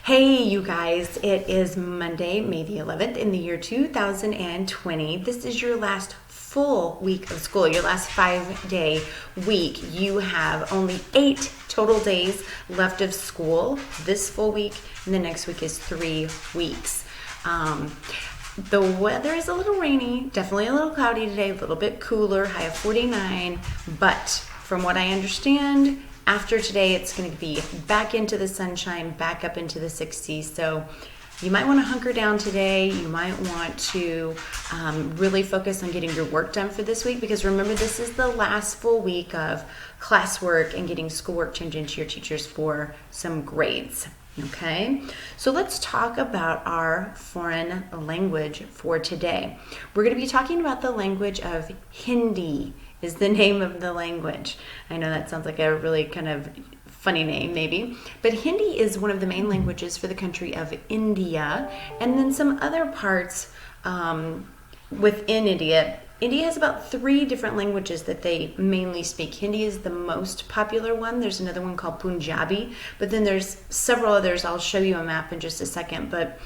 Hey, you guys, it is Monday, May the 11th in the year 2020. This is your last full week of school, your last 5-day week. You have only 8 total days left of school this full week, and the next week is 3 weeks. The weather is a little rainy, definitely a little cloudy today, a little bit cooler, high of 49, but from what I understand, after today, it's going to be back into the sunshine, back up into the 60s. So you might want to hunker down today. You might want to really focus on getting your work done for this week, because remember, this is the last full week of classwork and getting schoolwork turned into your teachers for some grades. Okay, so let's talk about our foreign language for today. We're going to be talking about the language of Hindi. Is the name of the language. I know that sounds like a really kind of funny name maybe, but Hindi is one of the main languages for the country of India, and then some other parts within India. India has about 3 different languages that they mainly speak. Hindi is the most popular one. There's another one called Punjabi, but then there's several others. I'll show you a map in just a second, but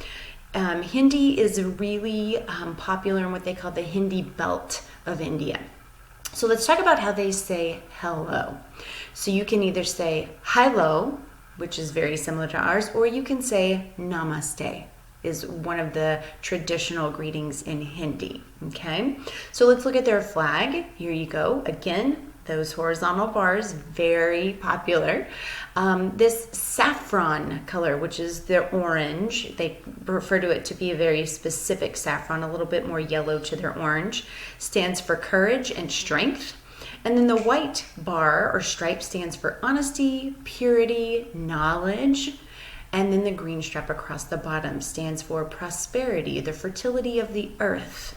Hindi is really popular in what they call the Hindi belt of India. So let's talk about how they say hello. So you can either say hello, which is very similar to ours, or you can say namaste, is one of the traditional greetings in Hindi. Okay, so let's look at their flag. Here you go. Again, those horizontal bars, very popular. This saffron color, which is their orange, they refer to it to be a very specific saffron, a little bit more yellow to their orange, stands for courage and strength. And then the white bar or stripe stands for honesty, purity, knowledge. And then the green stripe across the bottom stands for prosperity, the fertility of the earth.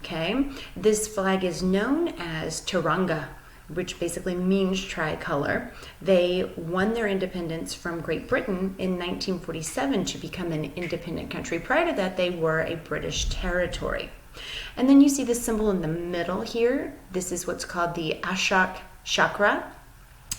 Okay, this flag is known as Tiranga, which basically means tricolor. They won their independence from Great Britain in 1947 to become an independent country. Prior to that, they were a British territory. And then you see the symbol in the middle here. This is what's called the Ashok chakra.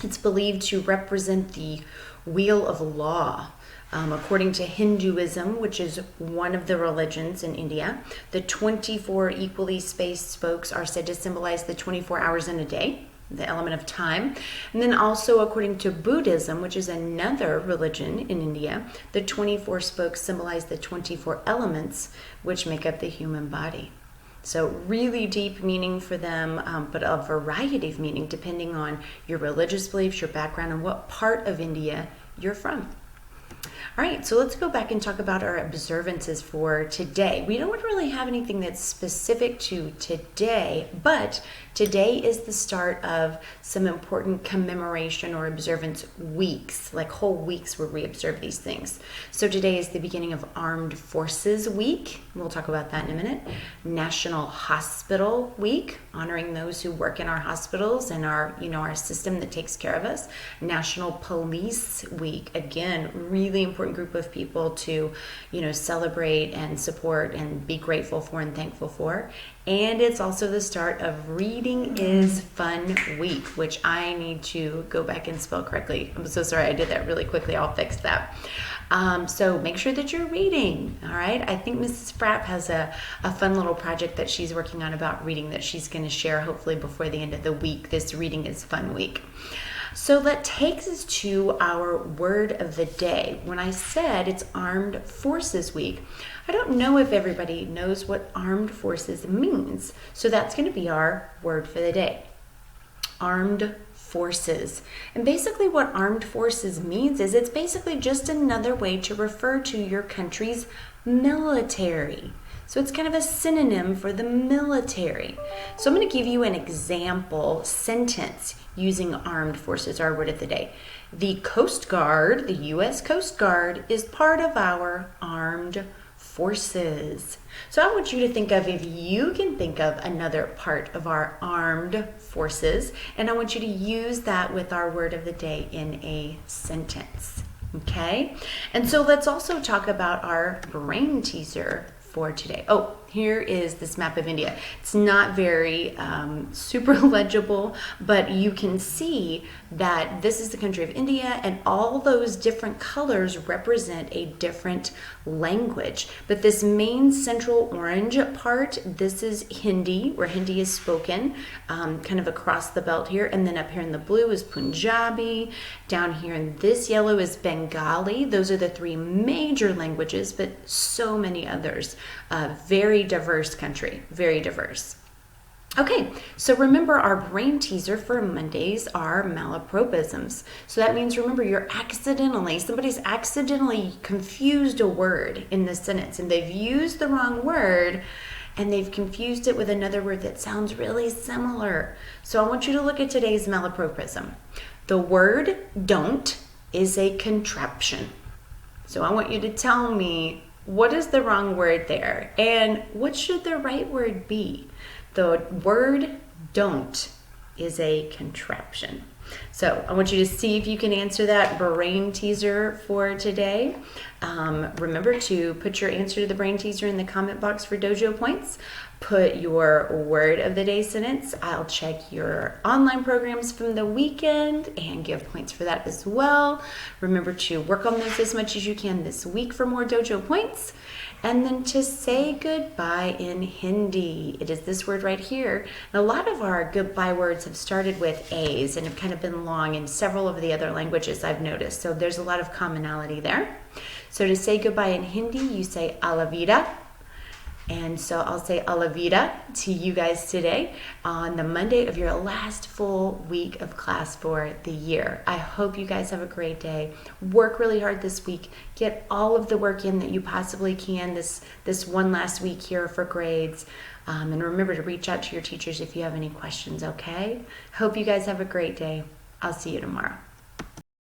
It's believed to represent the wheel of law. According to Hinduism, which is one of the religions in India, the 24 equally spaced spokes are said to symbolize the 24 hours in a day, the element of time. And then also according to Buddhism, which is another religion in India, the 24 spokes symbolize the 24 elements which make up the human body. So really deep meaning for them, but a variety of meaning depending on your religious beliefs, your background, and what part of India you're from. All right, so let's go back and talk about our observances for today. We don't really have anything that's specific to today, but today is the start of some important commemoration or observance weeks, like whole weeks where we observe these things. So today is the beginning of Armed Forces Week. We'll talk about that in a minute. National Hospital Week, honoring those who work in our hospitals and our system that takes care of us. National Police Week, again, really important group of people to celebrate and support and be grateful for and thankful for. And it's also the start of Reading is Fun Week, which I need to go back and spell correctly. I'm so sorry, I did that really quickly. I'll fix that. So make sure that you're reading. All right, I think Mrs. Frapp has a fun little project that she's working on about reading that she's going to share hopefully before the end of the week, this Reading is Fun Week. So that takes us to our word of the day. When I said it's Armed Forces Week, I don't know if everybody knows what armed forces means. So that's going to be our word for the day. Armed forces. And basically what armed forces means is it's basically just another way to refer to your country's military. So it's kind of a synonym for the military. So I'm going to give you an example sentence using armed forces, our word of the day. The Coast Guard, the U.S. Coast Guard, is part of our armed forces. So I want you to think of, if you can think of another part of our armed forces, and I want you to use that with our word of the day in a sentence. Okay? And so let's also talk about our brain teaser for today. Oh, here is this map of India. It's not very super legible, but you can see that this is the country of India, and all those different colors represent a different language. But this main central orange part, this is Hindi, where Hindi is spoken, kind of across the belt here. And then up here in the blue is Punjabi. Down here in this yellow is Bengali. Those are the three major languages, but so many others. Very diverse country, very diverse. Okay, so remember our brain teaser for Mondays are malapropisms. So that means, remember, somebody's accidentally confused a word in the sentence, and they've used the wrong word, and they've confused it with another word that sounds really similar. So I want you to look at today's malapropism. The word don't is a contraption. So I want you to tell me, what is the wrong word there? And what should the right word be? The word don't is a contraption. So I want you to see if you can answer that brain teaser for today. Remember to put your answer to the brain teaser in the comment box for Dojo Points. Put your word of the day sentence. I'll check your online programs from the weekend and give points for that as well. Remember to work on those as much as you can this week for more Dojo Points. And then to say goodbye in Hindi. It is this word right here. And a lot of our goodbye words have started with A's and have kind of been long in several of the other languages, I've noticed. So there's a lot of commonality there. So to say goodbye in Hindi, you say Alavida. And so I'll say Alavida to you guys today on the Monday of your last full week of class for the year. I hope you guys have a great day. Work really hard this week. Get all of the work in that you possibly can this one last week here for grades. And remember to reach out to your teachers if you have any questions, okay? Hope you guys have a great day. I'll see you tomorrow.